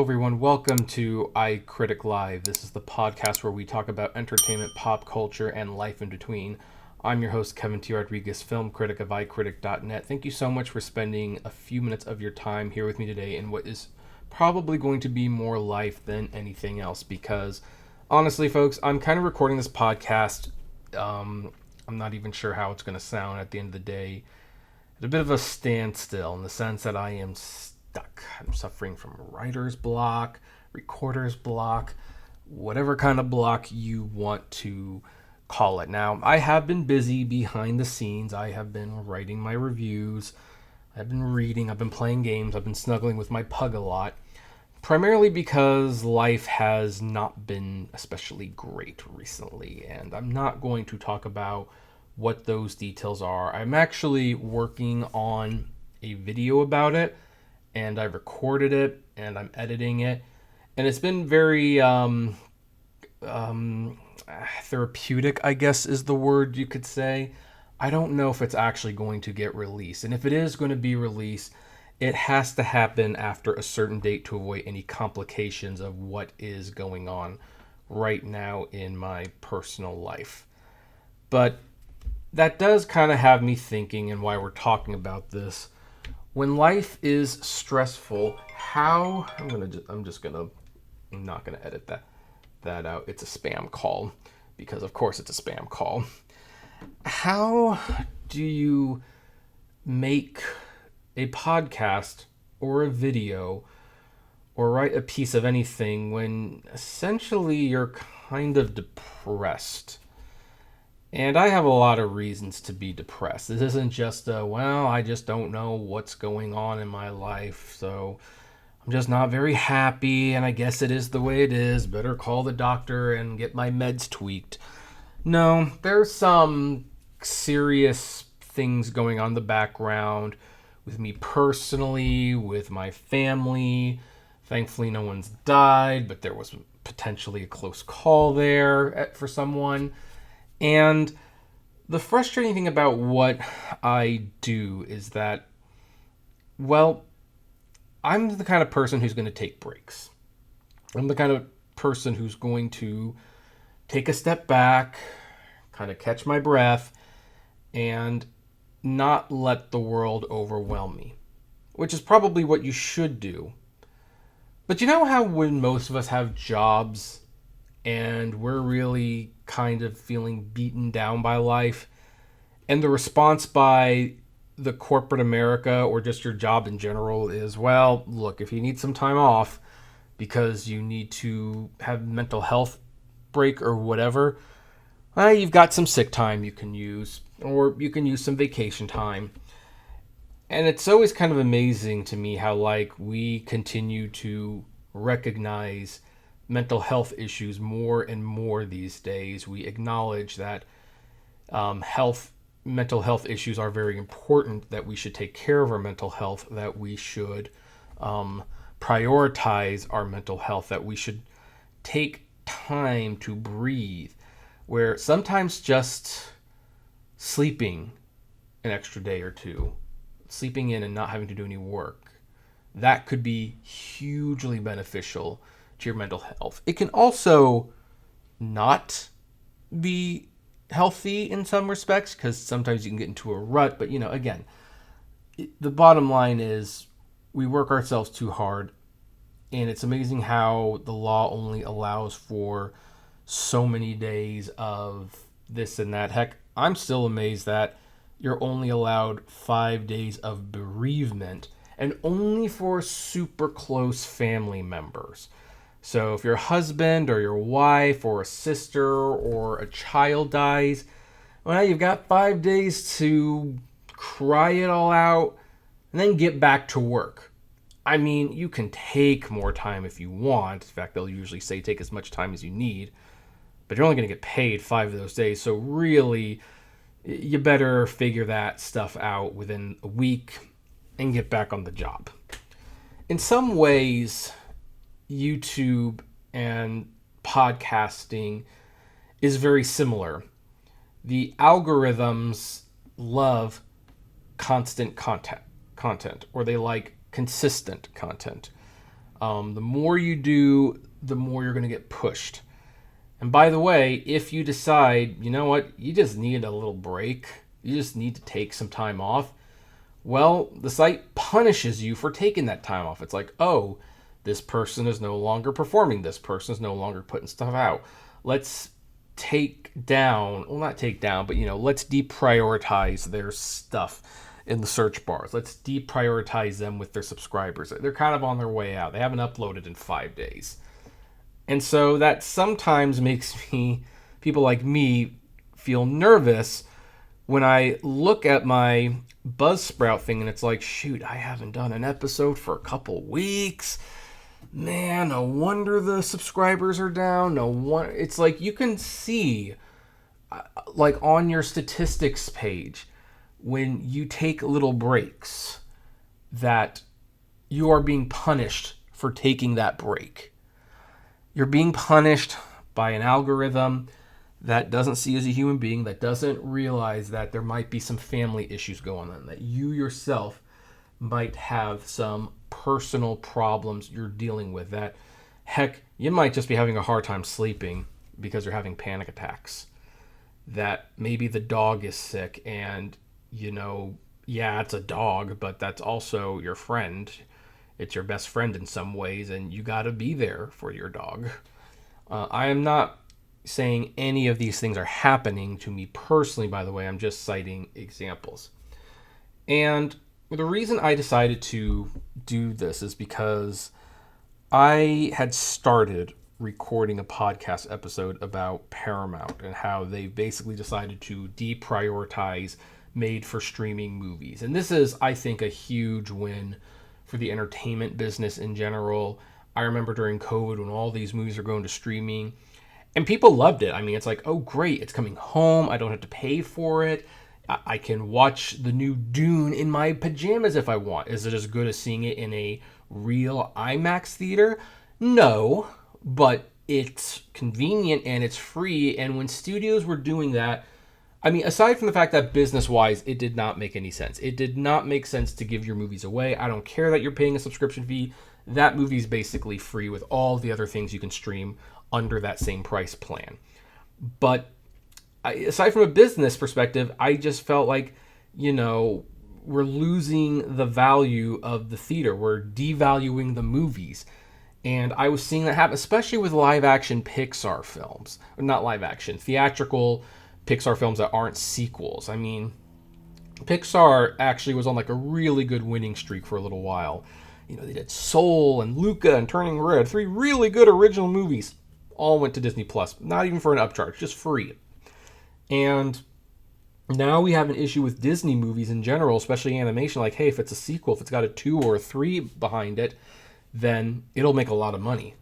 everyone. Welcome to iCritic Live. This is the podcast where we talk about entertainment, pop culture, and life in between. I'm your host, Kevin T. Rodriguez, film critic of iCritic.net. Thank you so much for spending a few minutes of your time here with me today in what is probably going to be more life than anything else, because honestly, folks, I'm kind of recording this podcast. I'm not even sure how it's going to sound at the end of the day. At a bit of a standstill in the sense that I am stuck. I'm suffering from writer's block, recorder's block, whatever kind of block you want to call it. Now, I have been busy behind the scenes. I have been writing my reviews. I've been reading. I've been playing games. I've been snuggling with my pug a lot. Primarily because life has not been especially great recently. And I'm not going to talk about what those details are. I'm actually working on a video about it, and I recorded it, and I'm editing it, and it's been very therapeutic, I guess is the word you could say. I don't know if it's actually going to get released, and if it is going to be released, it has to happen after a certain date to avoid any complications of what is going on right now in my personal life. But that does kind of have me thinking, and why we're talking about this. When life is stressful, how I'm not gonna edit that out. It's a spam call, because of course it's a spam call. How do you make a podcast or a video or write a piece of anything when essentially you're kind of depressed? And I have a lot of reasons to be depressed. This isn't just I just don't know what's going on in my life, so I'm just not very happy, and I guess it is the way it is. Better call the doctor and get my meds tweaked. No, there's some serious things going on in the background with me personally, with my family. Thankfully, no one's died, but there was potentially a close call there for someone. And the frustrating thing about what I do is that, well, I'm the kind of person who's going to take breaks. I'm the kind of person who's going to take a step back, kind of catch my breath, and not let the world overwhelm me, which is probably what you should do. But you know how when most of us have jobs and we're really kind of feeling beaten down by life, and the response by the corporate America or just your job in general is, well, look, if you need some time off because you need to have mental health break or whatever, you've got some sick time you can use, or you can use some vacation time. And it's always kind of amazing to me how we continue to recognize mental health issues more and more these days. We acknowledge that mental health issues are very important, that we should take care of our mental health, that we should prioritize our mental health, that we should take time to breathe, where sometimes just sleeping an extra day or two, sleeping in and not having to do any work, that could be hugely beneficial to your mental health. It can also not be healthy in some respects, because sometimes you can get into a rut. But again, the bottom line is we work ourselves too hard, and it's amazing how the law only allows for so many days of this and that. Heck, I'm still amazed that you're only allowed 5 days of bereavement, and only for super close family members. So if your husband or your wife or a sister or a child dies, well, you've got 5 days to cry it all out and then get back to work. I mean, you can take more time if you want. In fact, they'll usually say take as much time as you need, but you're only going to get paid 5 of those days. So really, you better figure that stuff out within a week and get back on the job. In some ways, YouTube and podcasting is very similar. The algorithms love constant content, or they like consistent content. The more you do, the more you're going to get pushed. And by the way, if you decide, you know what, you just need a little break, you just need to take some time off, well, the site punishes you for taking that time off. It's like, oh, this person is no longer performing. This person is no longer putting stuff out. Let's take down, well, not take down, but, let's deprioritize their stuff in the search bars. Let's deprioritize them with their subscribers. They're kind of on their way out. They haven't uploaded in 5 days. And so that sometimes makes people like me, feel nervous when I look at my Buzzsprout thing and it's like, shoot, I haven't done an episode for a couple weeks. Man, no wonder the subscribers are down. No wonder. It's like you can see, like on your statistics page, when you take little breaks, that you are being punished for taking that break. You're being punished by an algorithm that doesn't see you as a human being, that doesn't realize that there might be some family issues going on, that you yourself might have some personal problems you're dealing with, that heck, you might just be having a hard time sleeping because you're having panic attacks, that maybe the dog is sick and, yeah, it's a dog, but that's also your friend. It's your best friend in some ways, and you got to be there for your dog. I am not saying any of these things are happening to me personally, by the way. I'm just citing examples. And the reason I decided to do this is because I had started recording a podcast episode about Paramount and how they basically decided to deprioritize made-for-streaming movies. And this is, I think, a huge win for the entertainment business in general. I remember during COVID when all these movies are going to streaming, and people loved it. I mean, it's like, oh, great, it's coming home. I don't have to pay for it. I can watch the new Dune in my pajamas if I want. Is it as good as seeing it in a real IMAX theater? No, but it's convenient and it's free. And when studios were doing that, I mean, aside from the fact that business-wise, it did not make any sense. It did not make sense to give your movies away. I don't care that you're paying a subscription fee. That movie is basically free with all the other things you can stream under that same price plan. But aside from a business perspective, I just felt like, we're losing the value of the theater. We're devaluing the movies. And I was seeing that happen, especially with live-action Pixar films. Not live-action, theatrical Pixar films that aren't sequels. I mean, Pixar actually was on like a really good winning streak for a little while. They did Soul and Luca and Turning Red, 3 really good original movies. All went to Disney Plus, not even for an upcharge, just free. And now we have an issue with Disney movies in general, especially animation. Like, hey, if it's a sequel, if it's got a 2 or a 3 behind it, then it'll make a lot of money.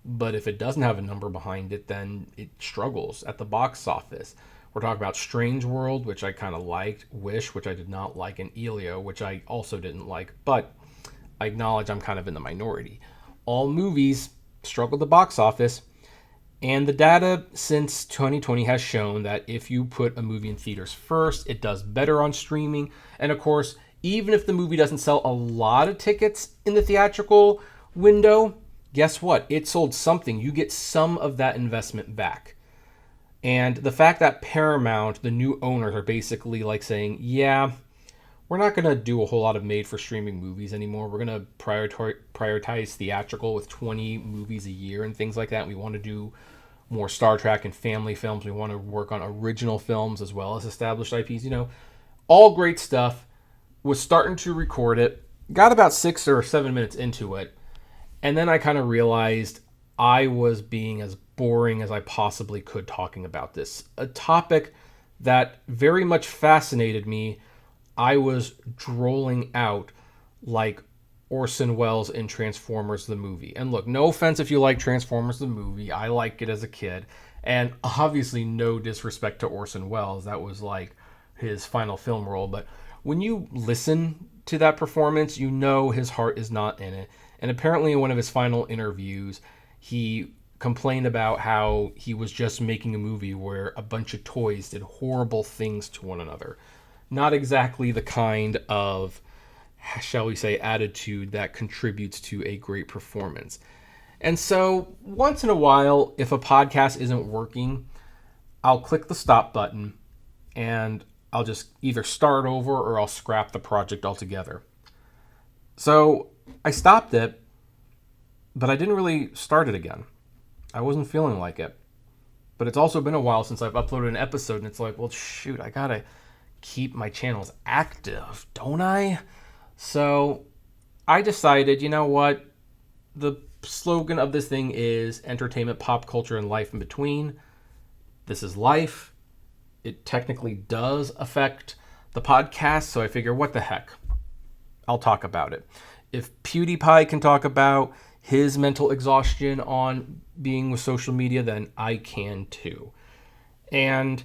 But if it doesn't have a number behind it, then it struggles at the box office. We're talking about Strange World, which I kind of liked, Wish, which I did not like, and Elio, which I also didn't like, but I acknowledge I'm kind of in the minority. All movies struggle at the box office, and the data since 2020 has shown that if you put a movie in theaters first, it does better on streaming. And of course, even if the movie doesn't sell a lot of tickets in the theatrical window, guess what? It sold something. You get some of that investment back. And the fact that Paramount, the new owners, are basically like saying, yeah, we're not going to do a whole lot of made-for-streaming movies anymore. We're going to prioritize theatrical with 20 movies a year and things like that. We want to do more Star Trek and family films. We want to work on original films as well as established IPs. All great stuff. Was starting to record it. Got about 6 or 7 minutes into it. And then I kind of realized I was being as boring as I possibly could talking about this. A topic that very much fascinated me. I was drolling out like Orson Welles in Transformers the movie. And look, no offense if you like Transformers the movie. I liked it as a kid. And obviously no disrespect to Orson Welles. That was like his final film role. But when you listen to that performance, his heart is not in it. And apparently in one of his final interviews, he complained about how he was just making a movie where a bunch of toys did horrible things to one another. Not exactly the kind of shall we say, attitude that contributes to a great performance. And so once in a while, if a podcast isn't working, I'll click the stop button and I'll just either start over or I'll scrap the project altogether. So I stopped it, but I didn't really start it again. I wasn't feeling like it. But it's also been a while since I've uploaded an episode, and it's like, well, shoot, I gotta keep my channels active, don't I? So I decided, you know what? The slogan of this thing is entertainment, pop culture, and life in between. This is life. It technically does affect the podcast, so I figure, what the heck? I'll talk about it. If PewDiePie can talk about his mental exhaustion on being with social media, then I can too. And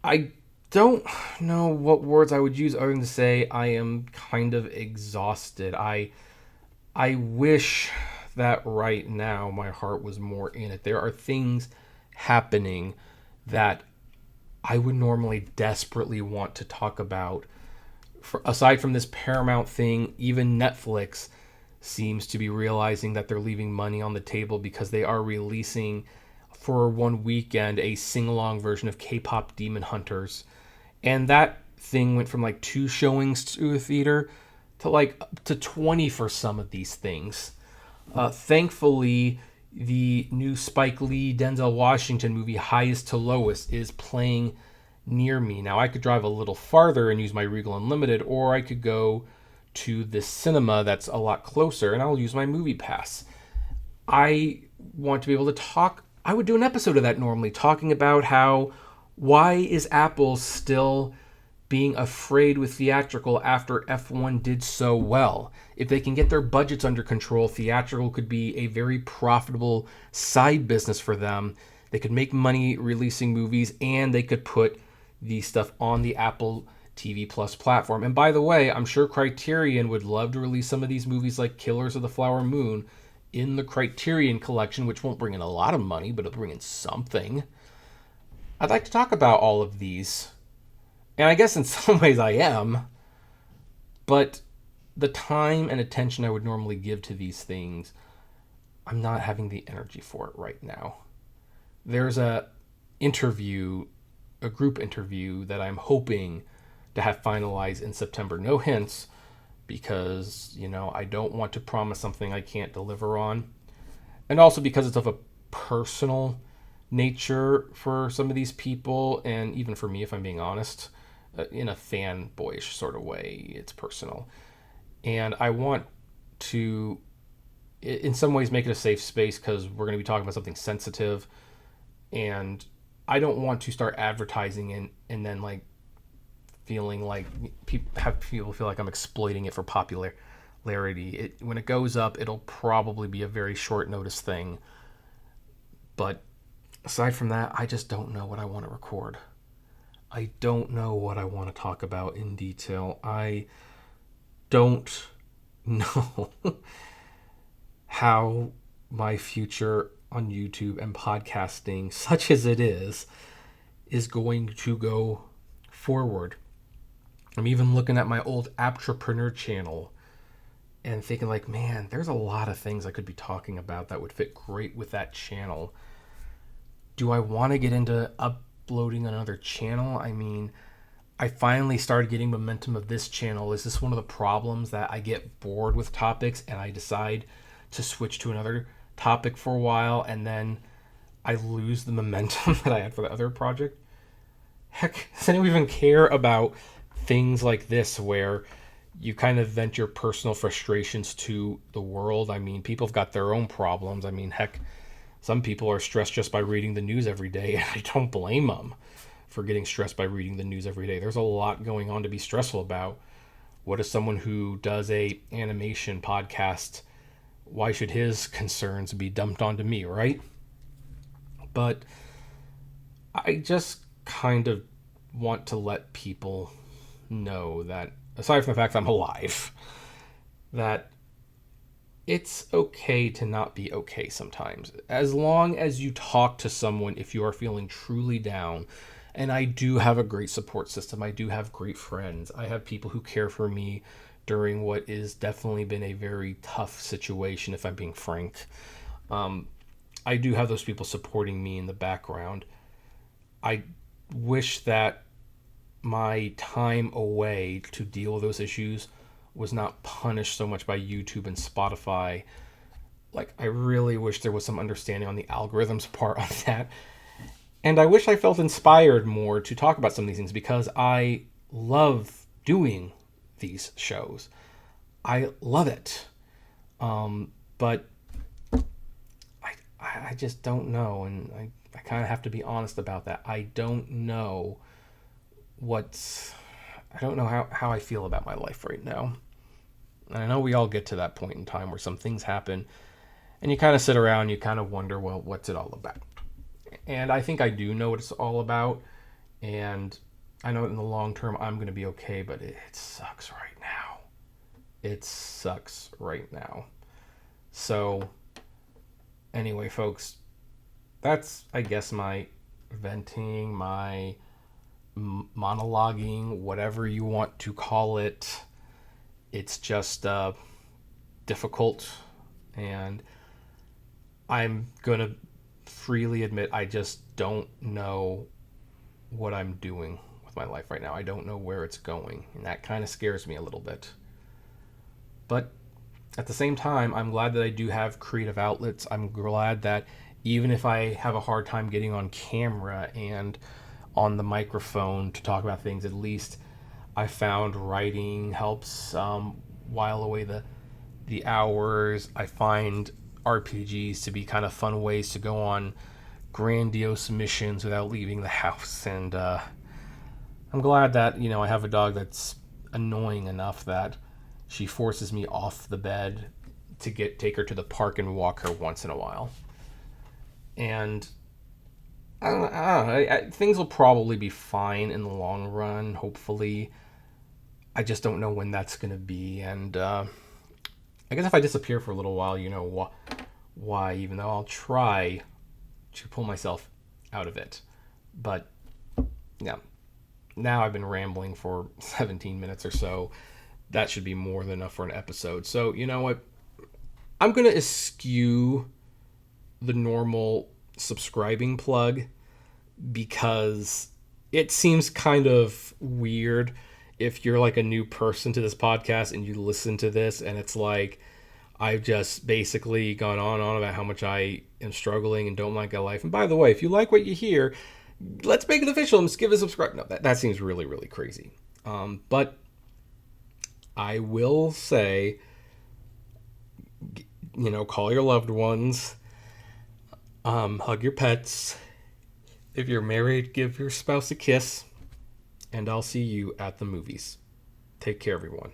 I don't know what words I would use other than to say I am kind of exhausted. I wish that right now my heart was more in it. There are things happening that I would normally desperately want to talk about. Aside from this Paramount thing, even Netflix seems to be realizing that they're leaving money on the table because they are releasing for one weekend a sing-along version of K-pop Demon Hunters. And that thing went from like 2 showings to a theater to like up to 20 for some of these things. Thankfully, the new Spike Lee, Denzel Washington movie Highest to Lowest is playing near me. Now, I could drive a little farther and use my Regal Unlimited, or I could go to this cinema that's a lot closer and I'll use my movie pass. I want to be able to talk. I would do an episode of that normally, talking about why is Apple still being afraid with theatrical after F1 did so well. If they can get their budgets under control, theatrical could be a very profitable side business for them. They could make money releasing movies, and they could put the stuff on the Apple TV Plus platform. And by the way, I'm sure Criterion would love to release some of these movies like Killers of the Flower Moon in the Criterion collection, which won't bring in a lot of money, but it'll bring in something. I'd like to talk about all of these. And I guess in some ways I am. But the time and attention I would normally give to these things, I'm not having the energy for it right now. There's a group interview that I'm hoping to have finalized in September. No hints, because, I don't want to promise something I can't deliver on. And also because it's of a personal nature for some of these people, and even for me, if I'm being honest, in a fanboyish sort of way, it's personal. And I want to, in some ways, make it a safe space, because we're going to be talking about something sensitive, and I don't want to start advertising and then like feeling like have people feel like I'm exploiting it for popularity. When it goes up, it'll probably be a very short notice thing. But aside from that, I just don't know what I want to record. I don't know what I want to talk about in detail. I don't know how my future on YouTube and podcasting, such as it is going to go forward. I'm even looking at my old Apptrepreneur channel and thinking like, man, there's a lot of things I could be talking about that would fit great with that channel. Do I want to get into uploading another channel? I mean, I finally started getting momentum of this channel. Is this one of the problems, that I get bored with topics and I decide to switch to another topic for a while and then I lose the momentum that I had for the other project? Heck, does anyone even care about things like this where you kind of vent your personal frustrations to the world? I mean, people have got their own problems. I mean, heck, some people are stressed just by reading the news every day, and I don't blame them for getting stressed by reading the news every day. There's a lot going on to be stressful about. What is someone who does a animation podcast? Why should his concerns be dumped onto me, right? But I just kind of want to let people know that, aside from the fact that I'm alive, that it's okay to not be okay sometimes. As long as you talk to someone, if you are feeling truly down, and I do have a great support system. I do have great friends. I have people who care for me during what is definitely been a very tough situation, if I'm being frank. I do have those people supporting me in the background. I wish that my time away to deal with those issues was not punished so much by YouTube and Spotify. Like, I really wish there was some understanding on the algorithms part on that. And I wish I felt inspired more to talk about some of these things because I love doing these shows. I love it. But I just don't know. And I kind of have to be honest about that. I don't know how I feel about my life right now. And I know we all get to that point in time where some things happen and you kind of sit around and you kind of wonder, well, what's it all about? And I think I do know what it's all about. And I know in the long term I'm going to be okay, but it sucks right now. It sucks right now. So, anyway, folks, that's, I guess, my venting, my monologuing, whatever you want to call it. It's just difficult, and I'm going to freely admit I just don't know what I'm doing with my life right now. I don't know where it's going, and that kind of scares me a little bit. But at the same time, I'm glad that I do have creative outlets. I'm glad that even if I have a hard time getting on camera and on the microphone to talk about things, at least I found writing helps while away the hours. I find RPGs to be kind of fun ways to go on grandiose missions without leaving the house. And I'm glad that, I have a dog that's annoying enough that she forces me off the bed to take her to the park and walk her once in a while. And I don't know, things will probably be fine in the long run, hopefully. I just don't know when that's going to be. And I guess if I disappear for a little while, you know why, even though I'll try to pull myself out of it. But, yeah, now I've been rambling for 17 minutes or so. That should be more than enough for an episode. So, you know what? I'm going to eschew the normal subscribing plug because it seems kind of weird if you're like a new person to this podcast and you listen to this and it's like I've just basically gone on and on about how much I am struggling and don't like my life. And by the way, if you like what you hear, let's make it official and just give a subscribe. No, that seems really, really crazy. But I will say, call your loved ones, hug your pets. If you're married, give your spouse a kiss. And I'll see you at the movies. Take care, everyone.